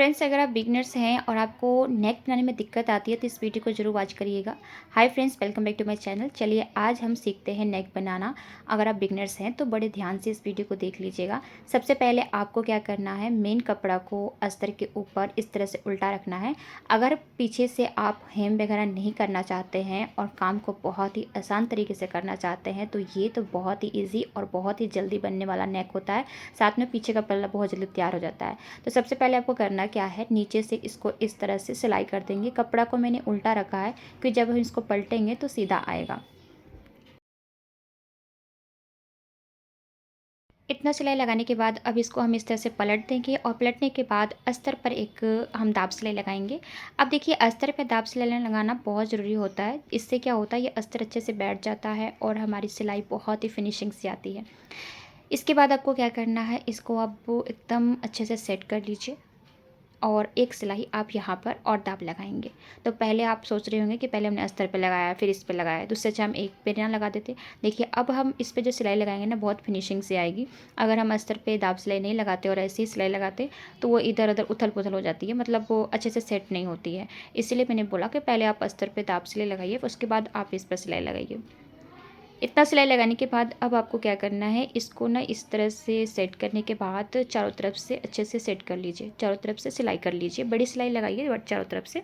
Friends, अगर आप beginners हैं और आपको नेक बनाने में दिक्कत आती है तो इस वीडियो को जरूर वॉच करिएगा। Hi friends, welcome back to my channel. चलिए आज हम सीखते हैं नेक बनाना। अगर आप बिगनर्स हैं तो बड़े ध्यान से इस वीडियो को देख लीजिएगा। सबसे पहले आपको क्या करना है, मेन कपड़ा को अस्तर के ऊपर इस तरह से उल्टा रखना है। अगर पीछे से आप हेम वगैरह नहीं करना चाहते हैं और काम को बहुत ही आसान तरीके से करना चाहते हैं तो ये तो बहुत ही ईजी और बहुत ही जल्दी बनने वाला नेक होता है। साथ में पीछे का पल्ला बहुत जल्दी तैयार हो जाता है। तो सबसे पहले आपको करना क्या है, नीचे से इसको इस तरह से सिलाई कर देंगे। कपड़ा को मैंने उल्टा रखा है कि जब हम इसको पलटेंगे तो सीधा आएगा। इतना सिलाई लगाने के बाद अब इसको हम इस तरह से पलट देंगे और पलटने के बाद अस्तर पर एक हम दाब सिलाई लगाएंगे। अब देखिए, अस्तर पर दाब सिलाई लगाना बहुत ज़रूरी होता है। इससे क्या होता है, ये अस्तर अच्छे से बैठ जाता है और हमारी सिलाई बहुत ही फिनिशिंग से आती है। इसके बाद आपको क्या करना है, इसको आप एकदम अच्छे से सेट कर लीजिए और एक सिलाई आप यहाँ पर और दाब लगाएंगे। तो पहले आप सोच रहे होंगे कि पहले हमने अस्तर पे लगाया फिर इस पे लगाया, तो उससे अच्छा हम एक पे ना लगा देते। देखिए, अब हम इस पे जो सिलाई लगाएंगे ना, बहुत फिनिशिंग से आएगी। अगर हम अस्तर पे दाब सिलाई नहीं लगाते और ऐसे ही सिलाई लगाते तो वो इधर उधर उथल पुथल हो जाती है, मतलब वो अच्छे से सेट नहीं होती है। इसीलिए मैंने बोला कि पहले आप अस्तर पे दाब सिलाई लगाइए, उसके बाद आप इस पर सिलाई लगाइए। इतना सिलाई लगाने के बाद अब आपको क्या करना है, इसको ना इस तरह से सेट करने के बाद चारों तरफ से अच्छे से सेट कर लीजिए। चारों तरफ से सिलाई कर लीजिए, बड़ी सिलाई लगाइए बट चारों तरफ से।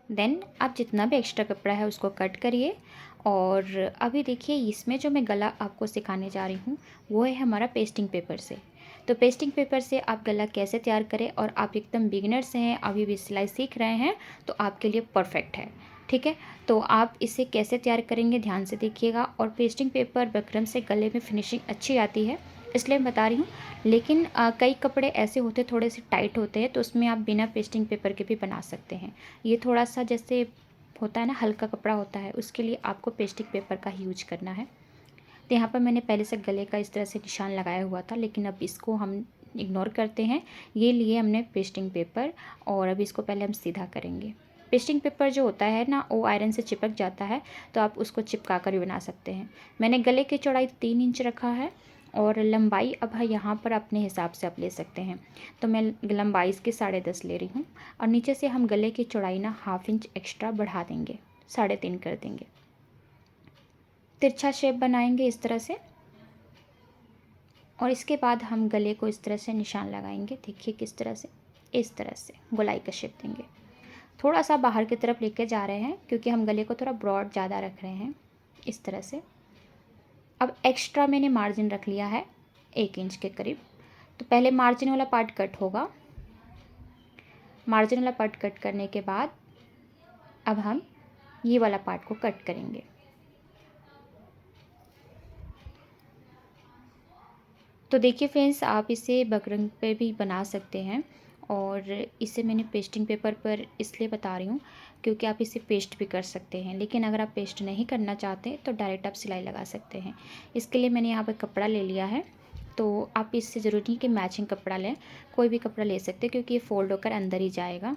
देन आप जितना भी एक्स्ट्रा कपड़ा है उसको कट करिए। और अभी देखिए, इसमें जो मैं गला आपको सिखाने जा रही हूँ वो है हमारा पेस्टिंग पेपर से। तो पेस्टिंग पेपर से आप गला कैसे तैयार करें, और आप एकदम बिगिनर्स हैं, अभी भी सिलाई सीख रहे हैं, तो आपके लिए परफेक्ट है। ठीक है, तो आप इसे कैसे तैयार करेंगे ध्यान से देखिएगा। और पेस्टिंग पेपर बकरम से गले में फिनिशिंग अच्छी आती है, इसलिए मैं बता रही हूँ। लेकिन कई कपड़े ऐसे होते थोड़े से टाइट होते हैं, तो उसमें आप बिना पेस्टिंग पेपर के भी बना सकते हैं। ये थोड़ा सा जैसे होता है ना, हल्का कपड़ा होता है, उसके लिए आपको पेस्टिंग पेपर का ही यूज करना है। तो यहाँ पर मैंने पहले से गले का इस तरह से निशान लगाया हुआ था, लेकिन अब इसको हम इग्नोर करते हैं। ये लिए हमने पेस्टिंग पेपर, और अब इसको पहले हम सीधा करेंगे। पेस्टिंग पेपर जो होता है ना, वो आयरन से चिपक जाता है, तो आप उसको चिपका कर भी बना सकते हैं। मैंने गले की चौड़ाई 3 इंच रखा है, और लंबाई अब है यहाँ पर अपने हिसाब से आप ले सकते हैं। तो मैं लंबाई इसकी 10.5 ले रही हूँ। और नीचे से हम गले की चौड़ाई ना 1/2 इंच एक्स्ट्रा बढ़ा देंगे, 3.5 कर देंगे। तिरछा शेप बनाएंगे इस तरह से, और इसके बाद हम गले को इस तरह से निशान लगाएंगे। देखिए किस तरह से, इस तरह से गोलाई का शेप देंगे। थोड़ा सा बाहर की तरफ लेके जा रहे हैं क्योंकि हम गले को थोड़ा ब्रॉड ज़्यादा रख रहे हैं, इस तरह से। अब एक्स्ट्रा मैंने मार्जिन रख लिया है 1 इंच के करीब। तो पहले मार्जिन वाला पार्ट कट होगा। मार्जिन वाला पार्ट कट करने के बाद अब हम ये वाला पार्ट को कट करेंगे। तो देखिए फ्रेंड्स, आप इसे बकरम पे भी बना सकते हैं, और इसे मैंने पेस्टिंग पेपर पर इसलिए बता रही हूँ क्योंकि आप इसे पेस्ट भी कर सकते हैं। लेकिन अगर आप पेस्ट नहीं करना चाहते तो डायरेक्ट आप सिलाई लगा सकते हैं। इसके लिए मैंने यहाँ पर कपड़ा ले लिया है। तो आप इससे ज़रूरी नहीं कि मैचिंग कपड़ा लें, कोई भी कपड़ा ले सकते हैं क्योंकि ये फोल्ड होकर अंदर ही जाएगा।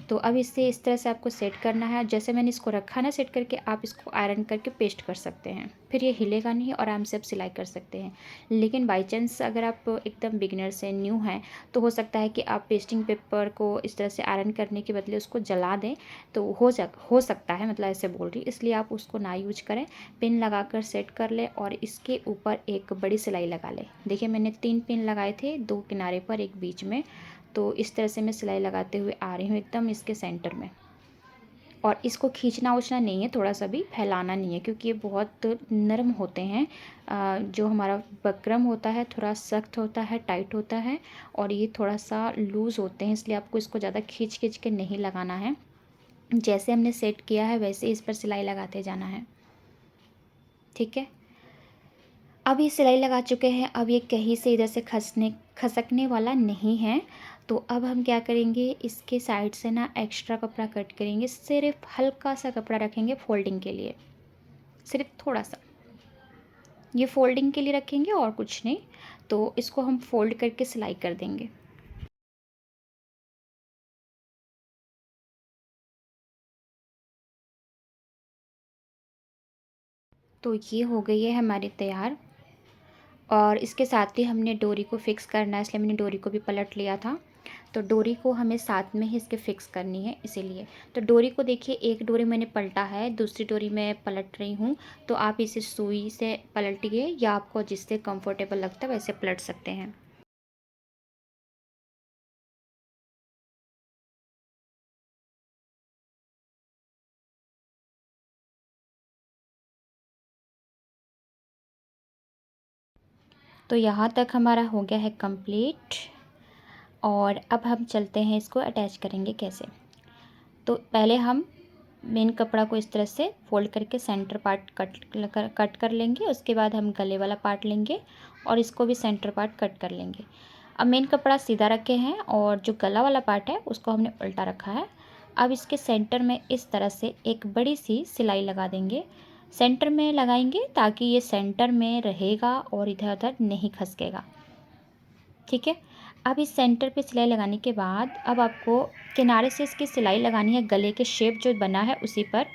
तो अब इसे इस तरह से आपको सेट करना है। जैसे मैंने इसको रखा ना सेट करके, आप इसको आयरन करके पेस्ट कर सकते हैं, फिर ये हिलेगा नहीं और आराम से आप सिलाई कर सकते हैं। लेकिन बाई चांस अगर आप एकदम बिगिनर से न्यू हैं तो हो सकता है कि आप पेस्टिंग पेपर को इस तरह से आयरन करने के बदले उसको जला दें, तो हो सकता है, मतलब ऐसे बोल रही, इसलिए आप उसको ना यूज करें। पिन लगा कर सेट कर ले और इसके ऊपर एक बड़ी सिलाई लगा ले। देखिए, मैंने 3 पिन लगाए थे, 2 किनारे पर एक बीच में। तो इस तरह से मैं सिलाई लगाते हुए आ रही हूँ एकदम इसके सेंटर में। और इसको खींचना उछना नहीं है, थोड़ा सा भी फैलाना नहीं है, क्योंकि ये बहुत नरम होते हैं। जो हमारा बकरम होता है थोड़ा सख्त होता है, टाइट होता है, और ये थोड़ा सा लूज़ होते हैं, इसलिए आपको इसको ज़्यादा खींच खींच के नहीं लगाना है। जैसे हमने सेट किया है वैसे इस पर सिलाई लगाते जाना है। ठीक है, अब ये सिलाई लगा चुके हैं, अब ये कहीं से इधर से खसकने वाला नहीं है। तो अब हम क्या करेंगे, इसके साइड से ना एक्स्ट्रा कपड़ा कट करेंगे, सिर्फ हल्का सा कपड़ा रखेंगे फोल्डिंग के लिए, सिर्फ थोड़ा सा, ये फोल्डिंग के लिए रखेंगे और कुछ नहीं। तो इसको हम फोल्ड करके सिलाई कर देंगे। तो ये हो गई है हमारी तैयार। और इसके साथ ही हमने डोरी को फिक्स करना है, इसलिए मैंने डोरी को भी पलट लिया था। तो डोरी को हमें साथ में ही इसके फिक्स करनी है इसीलिए। तो डोरी को देखिए, एक डोरी मैंने पलटा है, दूसरी डोरी मैं पलट रही हूँ। तो आप इसे सुई से पलटिए या आपको जिससे कंफर्टेबल लगता है वैसे पलट सकते हैं। तो यहाँ तक हमारा हो गया है कंप्लीट। और अब हम चलते हैं, इसको अटैच करेंगे कैसे। तो पहले हम मेन कपड़ा को इस तरह से फोल्ड करके सेंटर पार्ट कट कर लेंगे। उसके बाद हम गले वाला पार्ट लेंगे और इसको भी सेंटर पार्ट कट कर लेंगे। अब मेन कपड़ा सीधा रखे हैं और जो गला वाला पार्ट है उसको हमने उल्टा रखा है। अब इसके सेंटर में इस तरह से एक बड़ी सी सिलाई लगा देंगे, सेंटर में लगाएंगे ताकि ये सेंटर में रहेगा और इधर उधर नहीं खसकेगा। ठीक है। अब इस सेंटर पे सिलाई लगाने के बाद अब आपको किनारे से इसकी सिलाई लगानी है, गले के शेप जो बना है उसी पर।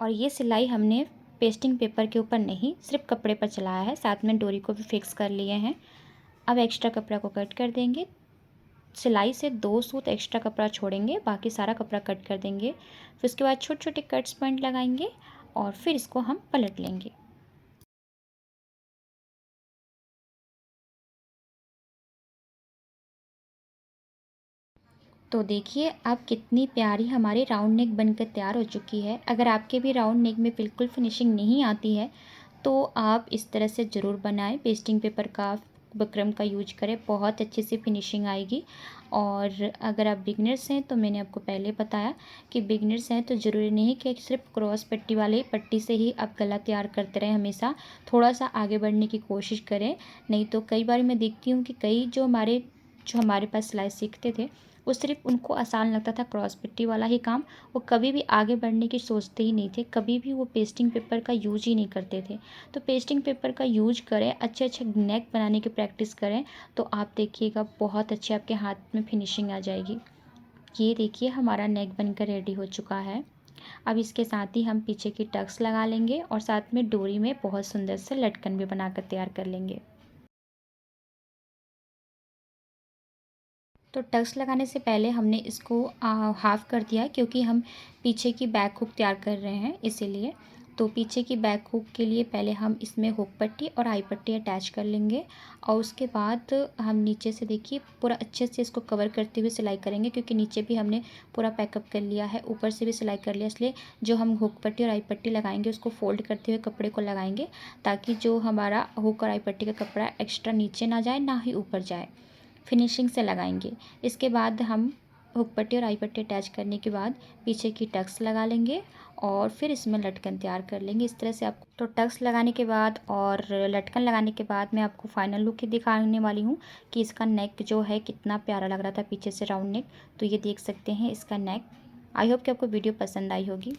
और ये सिलाई हमने पेस्टिंग पेपर के ऊपर नहीं, सिर्फ कपड़े पर चलाया है, साथ में डोरी को भी फिक्स कर लिए हैं। अब एक्स्ट्रा कपड़ा को कट कर देंगे, सिलाई से 2 सूत एक्स्ट्रा कपड़ा छोड़ेंगे, बाकी सारा कपड़ा कट कर देंगे। फिर उसके बाद छोटे छोटे कट्स पॉइंट लगाएंगे और फिर इसको हम पलट लेंगे। तो देखिए अब कितनी प्यारी हमारी राउंड नेक बनकर तैयार हो चुकी है। अगर आपके भी राउंड नेक में बिल्कुल फिनिशिंग नहीं आती है तो आप इस तरह से ज़रूर बनाएं, पेस्टिंग पेपर का बुकरम का यूज करें, बहुत अच्छी सी फिनिशिंग आएगी। और अगर आप बिगनर्स हैं तो मैंने आपको पहले बताया कि बिगनर्स हैं तो ज़रूरी नहीं कि सिर्फ क्रॉस पट्टी वाली पट्टी से ही आप गला तैयार करते रहें, हमेशा थोड़ा सा आगे बढ़ने की कोशिश करें। नहीं तो कई बार मैं देखती हूँ कि कई जो हमारे पास सिलाई सीखते थे वो सिर्फ उनको आसान लगता था क्रॉस पट्टी वाला ही काम, वो कभी भी आगे बढ़ने की सोचते ही नहीं थे, कभी भी वो पेस्टिंग पेपर का यूज ही नहीं करते थे। तो पेस्टिंग पेपर का यूज करें, अच्छे अच्छे नेक बनाने की प्रैक्टिस करें, तो आप देखिएगा बहुत अच्छे आपके हाथ में फिनिशिंग आ जाएगी। ये देखिए हमारा नेक बनकर रेडी हो चुका है। अब इसके साथ ही हम पीछे की टक्स लगा लेंगे और साथ में डोरी में बहुत सुंदर से लटकन भी बनाकर तैयार कर लेंगे। तो टक्स लगाने से पहले हमने इसको हाफ़ कर दिया क्योंकि हम पीछे की बैक हुक तैयार कर रहे हैं इसीलिए। तो पीछे की बैक हुक के लिए पहले हम इसमें हुक पट्टी और आई पट्टी अटैच कर लेंगे और उसके बाद हम नीचे से देखिए पूरा अच्छे से इसको कवर करते हुए सिलाई करेंगे, क्योंकि नीचे भी हमने पूरा पैकअप कर लिया है, ऊपर से भी सिलाई कर लिया, इसलिए जो हम हुक पट्टी और आई पट्टी लगाएंगे उसको फोल्ड करते हुए कपड़े को लगाएंगे ताकि जो हमारा हुक और आई पट्टी का कपड़ा एक्स्ट्रा नीचे ना जाए ना ही ऊपर जाए, फिनिशिंग से लगाएंगे। इसके बाद हम हुक पट्टी और आई पट्टी अटैच करने के बाद पीछे की टक्स लगा लेंगे और फिर इसमें लटकन तैयार कर लेंगे इस तरह से। आपको तो टक्स लगाने के बाद और लटकन लगाने के बाद मैं आपको फाइनल लुक ही दिखाने वाली हूँ कि इसका नेक जो है कितना प्यारा लग रहा था पीछे से राउंड नेक। तो ये देख सकते हैं इसका नेक। आई होप कि आपको वीडियो पसंद आई होगी।